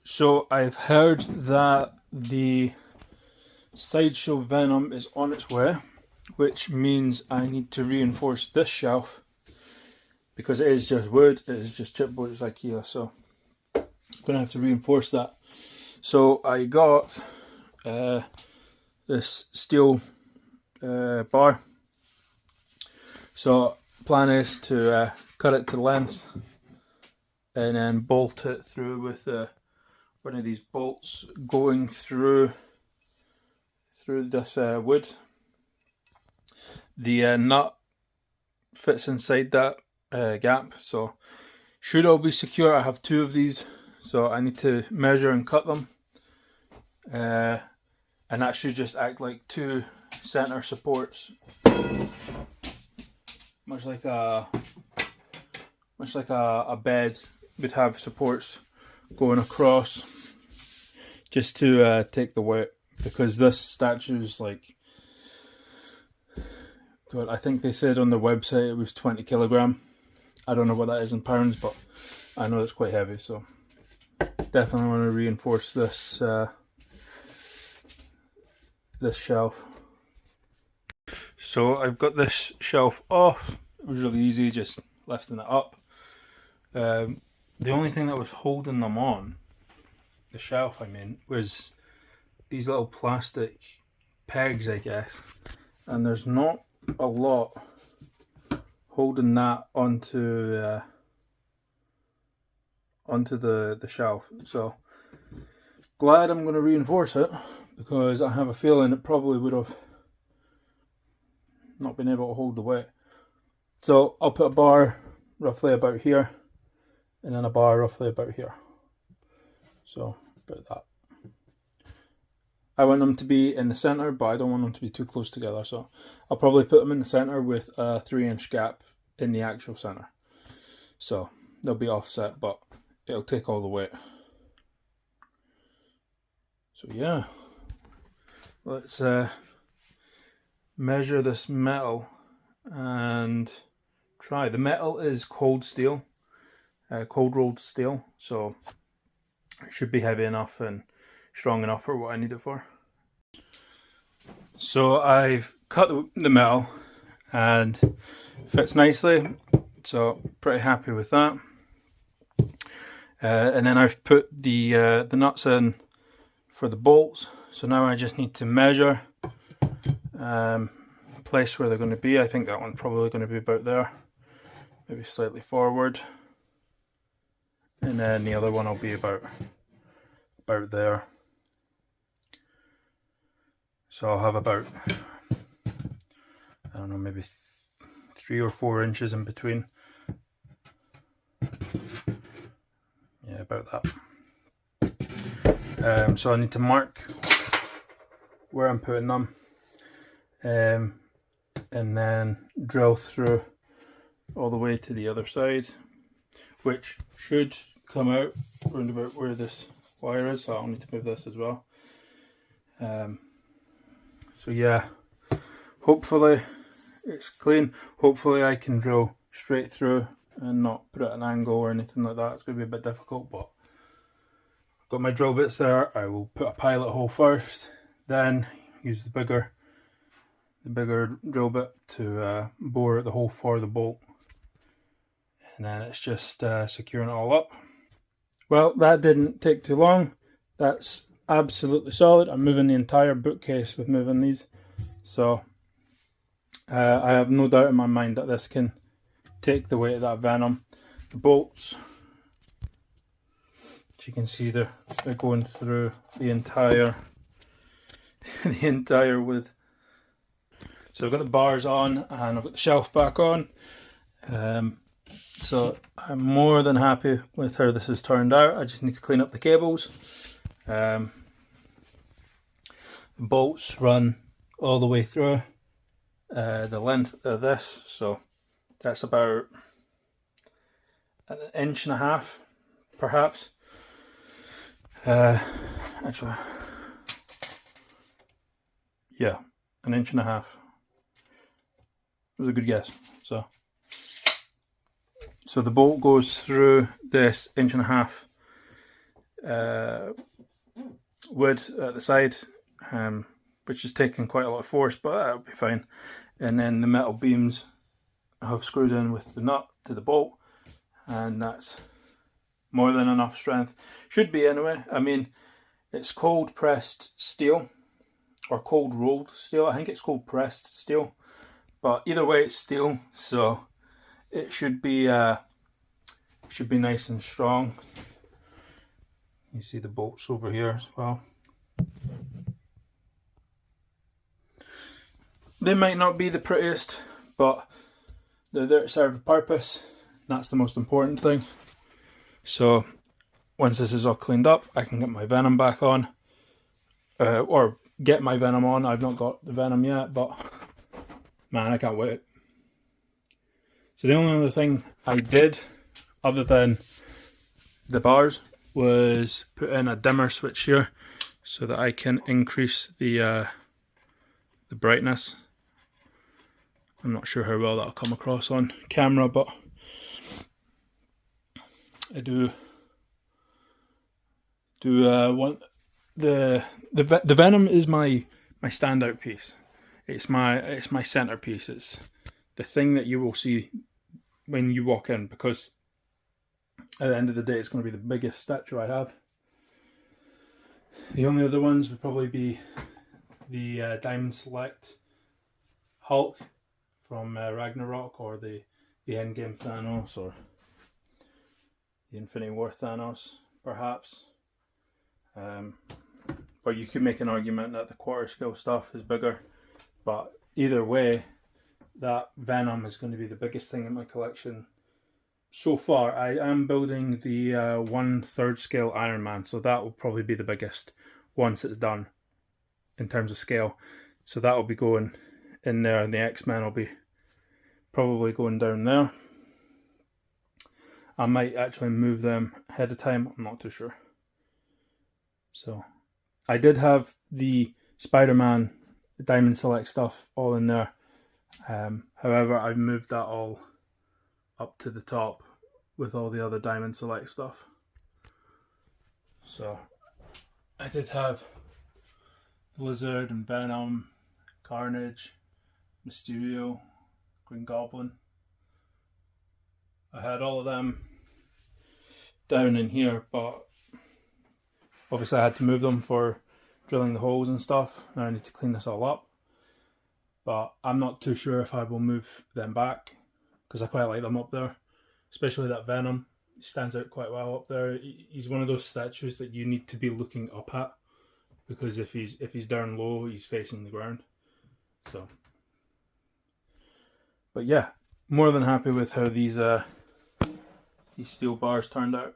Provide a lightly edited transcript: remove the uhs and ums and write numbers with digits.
So I've heard that the sideshow Venom is on its way, which means I need to reinforce this shelf because it is just wood, it is just chipboard, it's IKEA, so I'm going to have to reinforce that. So I got this steel bar. So plan is to cut it to length and then bolt it through with one of these bolts going through this wood. The nut fits inside that gap, so should all be secure. I have two of these, so I need to measure and cut them, and that should just act like two center supports, much like a bed would have supports going across, just to take the weight, because this statue is like, God, I think they said on the website it was 20 kilogram. I don't know what that is in pounds, but I know it's quite heavy, so definitely want to reinforce this this shelf. So I've got this shelf off. It was really easy, just lifting it up. The only thing that was holding them on the shelf, was these little plastic pegs, I guess, and there's not a lot holding that onto the shelf. So glad I'm going to reinforce it, because I have a feeling it probably would have not been able to hold the weight. So I'll put a bar roughly about here, and then a bar roughly about here. So about that. I want them to be in the center, but I don't want them to be too close together. So I'll probably put them in the center with a 3-inch gap in the actual center. So they'll be offset, but it'll take all the weight. So yeah, let's measure this metal and try. The metal is cold steel, cold rolled steel, so it should be heavy enough and strong enough for what I need it for. So I've cut the metal and it fits nicely, so pretty happy with that. And then I've put the nuts in for the bolts, so now I just need to measure, place where they're going to be. I think that one's probably going to be about there, maybe slightly forward, and then the other one will be about there. So I'll have about, I don't know, maybe 3 or 4 inches in between. Yeah, about that. So I need to mark where I'm putting them, and then drill through all the way to the other side, which should come out around about where this wire is, so I'll need to move this as well. So yeah, hopefully it's clean. Hopefully I can drill straight through and not put it at an angle or anything like that. It's going to be a bit difficult, but I've got my drill bits there. I will put a pilot hole first, then use the bigger drill bit to bore the hole for the bolt, and then it's just securing it all up. Well, that didn't take too long. That's absolutely solid. I'm moving the entire bookcase with moving these, so I have no doubt in my mind that this can take the weight of that Venom. The bolts, as you can see, they're going through the entire width. So I've got the bars on and I've got the shelf back on. So I'm more than happy with how this has turned out. I just need to clean up the cables. The bolts run all the way through the length of this, so that's about 1.5 inches, perhaps. Actually, yeah, 1.5 inches. It was a good guess. So the bolt goes through this 1.5 wood at the side, which is taking quite a lot of force, but that'll be fine. And then the metal beams I have screwed in with the nut to the bolt, and that's more than enough strength. Should be anyway. I mean, it's cold pressed steel or cold rolled steel. I think it's cold pressed steel, but either way it's steel, so it should be nice and strong. You see the bolts over here as well. They might not be the prettiest, but they're there to serve a purpose. That's the most important thing. So once this is all cleaned up, I can get my Venom back on, or get my Venom on. I've not got the Venom yet, but man, I can't wait. So the only other thing I did, other than the bars, was put in a dimmer switch here so that I can increase the brightness. I'm not sure how well that'll come across on camera, but I do want the Venom is my standout piece. It's my centerpiece. It's the thing that you will see when you walk in, because at the end of the day, it's going to be the biggest statue I have. The only other ones would probably be the Diamond Select Hulk from Ragnarok, or the Endgame Thanos, or the Infinity War Thanos, perhaps. But you could make an argument that the quarter scale stuff is bigger. But either way, that Venom is going to be the biggest thing in my collection. So far, I am building the 1/3 scale Iron Man, so that will probably be the biggest once it's done in terms of scale. So that will be going in there, and the X-Men will be probably going down there. I might actually move them ahead of time, I'm not too sure. So I did have the Spider-Man Diamond Select stuff all in there. However, I moved that all up to the top with all the other Diamond Select stuff. So I did have Lizard and Venom, Carnage, Mysterio, Green Goblin. I had all of them down in here, but obviously I had to move them for drilling the holes and stuff. Now I need to clean this all up, but I'm not too sure if I will move them back, because I quite like them up there, especially that Venom. He stands out quite well up there. He's one of those statues that you need to be looking up at, because if he's down low, he's facing the ground. So, but yeah, more than happy with how these steel bars turned out.